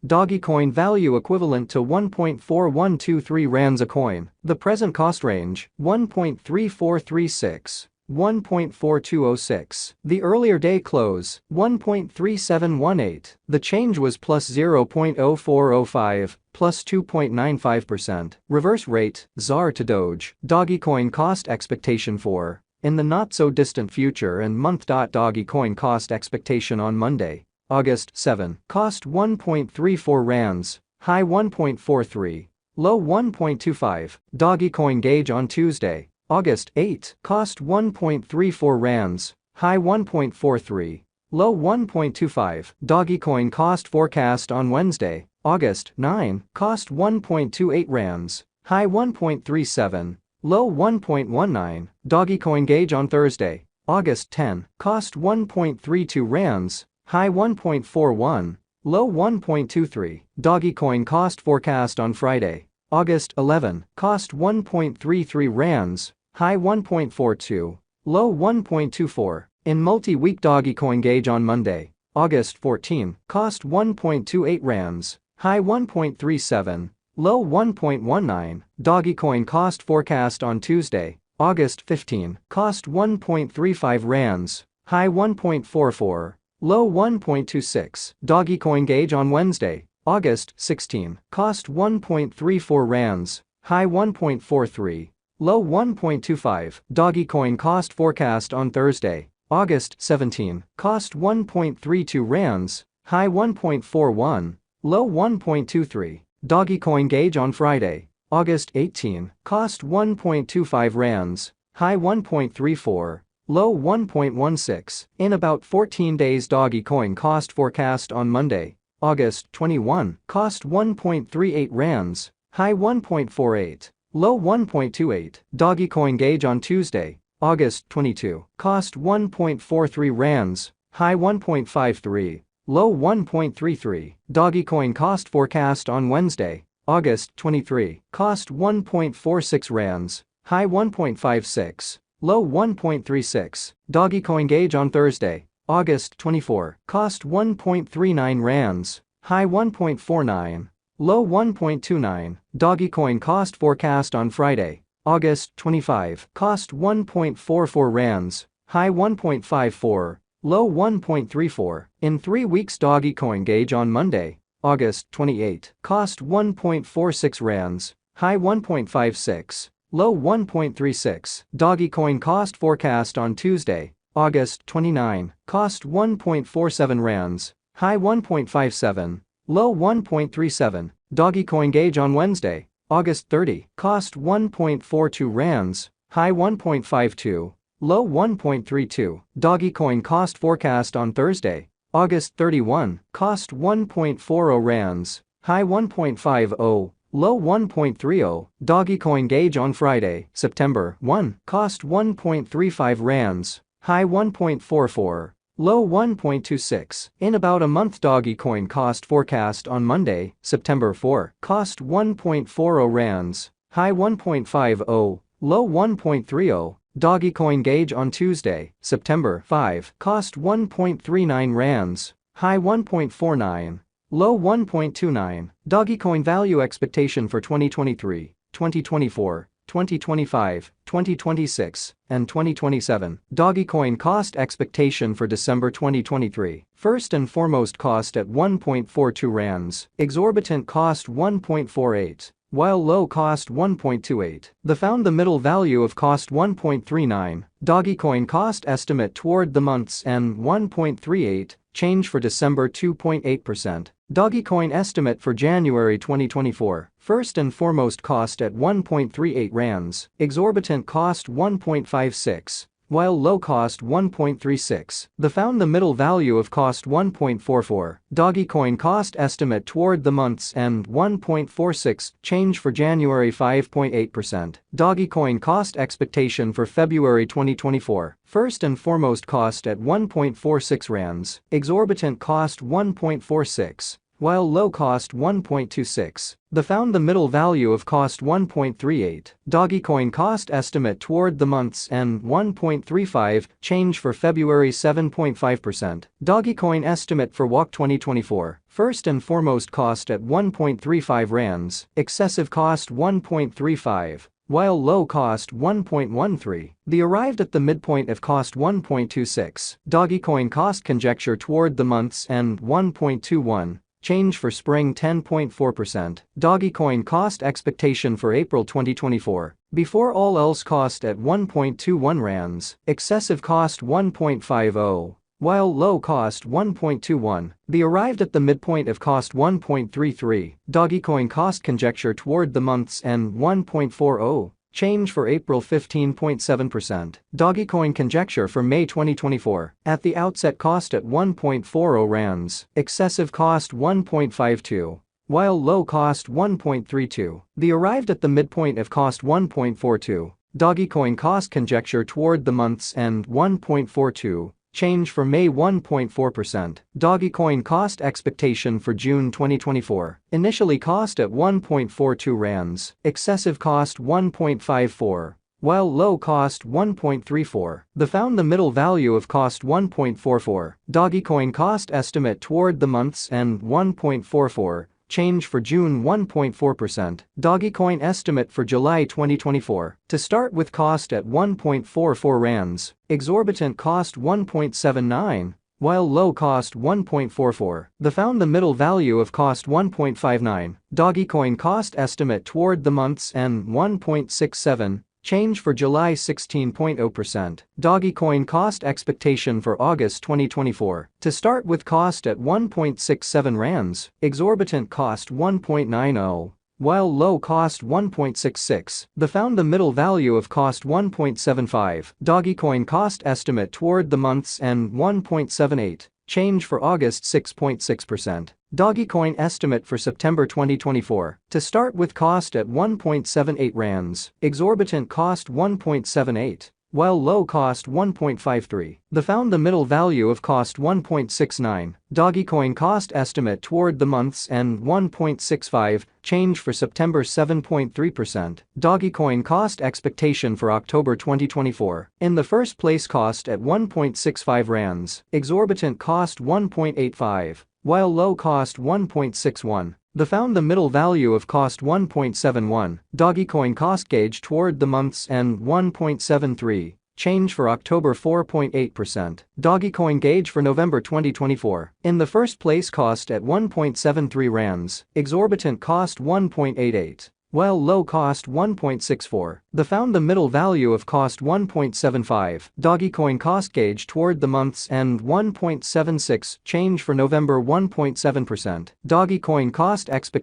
Dogecoin value equivalent to 1.4123 rands a coin. The present cost range, 1.3436. 1.4206. The earlier day close, 1.3718. The change was plus 0.0405, plus 2.95%. Reverse rate, ZAR to Doge. Dogecoin cost expectation for. In the not-so-distant future and month. Dogecoin cost expectation on Monday, August 7. Cost 1.34 rands, high 1.43, low 1.25. Dogecoin gauge on Tuesday, August 8. Cost 1.34 rands, high 1.43, low 1.25. Dogecoin cost forecast on Wednesday, August 9. Cost 1.28 rands, high 1.37, low 1.19. Dogecoin gauge on Thursday, August 10. Cost 1.32 rands, high 1.41, low 1.23. Dogecoin cost forecast on Friday, August 11. Cost 1.33 rands, high 1.42, low 1.24. In multi-week Dogecoin gauge on Monday, August 14. Cost 1.28 rands, high 1.37, low 1.19. Dogecoin cost forecast on Tuesday, August 15. Cost 1.35 rands, high 1.44, low 1.26. Dogecoin gauge on Wednesday, August 16. Cost 1.34 rands, high 1.43, low 1.25. Dogecoin cost forecast on Thursday, August 17. Cost 1.32 rands, high 1.41, low 1.23. Dogecoin gauge on Friday, August 18. Cost 1.25 rands, high 1.34, low 1.16. In about 14 days. Dogecoin cost forecast on Monday, August 21. Cost 1.38 rands, high 1.48, low 1.28. Dogecoin gauge on Tuesday, August 22. Cost 1.43 rands, high 1.53, low 1.33. Dogecoin cost forecast on Wednesday, August 23. Cost 1.46 rands, high 1.56, low 1.36. Dogecoin gauge on Thursday, August 24. Cost 1.39 rands, high 1.49, low 1.29. Dogecoin cost forecast on Friday, August 25. Cost 1.44 rands, high 1.54, low 1.34. In 3 weeks. Dogecoin gauge on Monday, August 28. Cost 1.46 rands, high 1.56, low 1.36. Dogecoin cost forecast on Tuesday, August 29. Cost 1.47 rands, high 1.57, low 1.37. Dogecoin gauge on Wednesday, August 30. Cost 1.42 rands, high 1.52, low 1.32. Dogecoin cost forecast on Thursday, August 31. Cost 1.40 rands, high 1.50, low 1.30. Dogecoin gauge on Friday, September 1. Cost 1.35 rands, high 1.44, low 1.26. In about a month. Dogecoin cost forecast on Monday, September 4. Cost 1.40 rands, high 1.50, low 1.30. Dogecoin gauge on Tuesday, September 5. Cost 1.39 rands, high 1.49, low 1.29. Dogecoin value expectation for 2023, 2024, 2025, 2026, and 2027. Dogecoin cost expectation for December 2023. First and foremost, cost at 1.42 rands, exorbitant cost 1.48, while low cost 1.28. The middle value of cost 1.39. Dogecoin cost estimate toward the month's end 1.38, change for December 2.8%. Dogecoin estimate for January 2024. First and foremost, cost at 1.38 rands, exorbitant cost 1.56, while low cost 1.36. The middle value of cost 1.44. Dogecoin cost estimate toward the month's end 1.46, change for January 5.8%. Dogecoin cost expectation for February 2024. First and foremost, cost at 1.46 rands, exorbitant cost 1.46, while low cost 1.26. The found the middle value of cost 1.38. Dogecoin cost estimate toward the month's end 1.35, change for February 7.5%. Dogecoin estimate for WOC 2024. First and foremost cost at 1.35 rands, excessive cost 1.35. While low cost 1.13, the arrived at the midpoint of cost 1.26. Dogecoin cost conjecture toward the month's end 1.21. Change for spring 10.4%. Dogecoin cost expectation for April 2024. Before all else cost at 1.21 rands, excessive cost 1.50. While low cost 1.21, the arrived at the midpoint of cost 1.33. Dogecoin cost conjecture toward the month's end 1.40. Change for April 15.7%. Dogecoin conjecture for May 2024. At the outset cost at 1.40 rands, excessive cost 1.52. While low cost 1.32, the arrived at the midpoint of cost 1.42. Dogecoin cost conjecture toward the month's end 1.42. Change for May 1.4%. Dogecoin cost expectation for June 2024. Initially cost at 1.42 rands, excessive cost 1.54. While low cost 1.34, the found the middle value of cost 1.44. Dogecoin cost estimate toward the month's end 1.44. Change for June 1.4%. Dogecoin estimate for July 2024. To start with cost at 1.44 rands, exorbitant cost 1.79, while low cost 1.44. The found the middle value of cost 1.59. Dogecoin cost estimate toward the month's end 1.67. Change for July 16.0%. Dogecoin cost expectation for August 2024. To start with cost at 1.67 rands, exorbitant cost 1.90, while low cost 1.66. The found the middle value of cost 1.75. Dogecoin cost estimate toward the month's end 1.78. Change for August 6.6%. Dogecoin estimate for September 2024. To start with cost at 1.78 rands, exorbitant cost 1.78, while low cost 1.53. The found the middle value of cost 1.69. Dogecoin cost estimate toward the month's end 1.65. Change for September 7.3%. Dogecoin cost expectation for October 2024. In the first place cost at 1.65 rands, exorbitant cost 1.85. While low cost 1.61, the found the middle value of cost 1.71. Dogecoin cost gauge toward the month's end 1.73. Change for October 4.8%. Dogecoin gauge for November 2024. In the first place cost at 1.73 rands, exorbitant cost 1.88. While low cost 1.64, the found the middle value of cost 1.75. Dogecoin cost gauge toward the month's end 1.76. Change for November 1.7%. Dogecoin cost expectation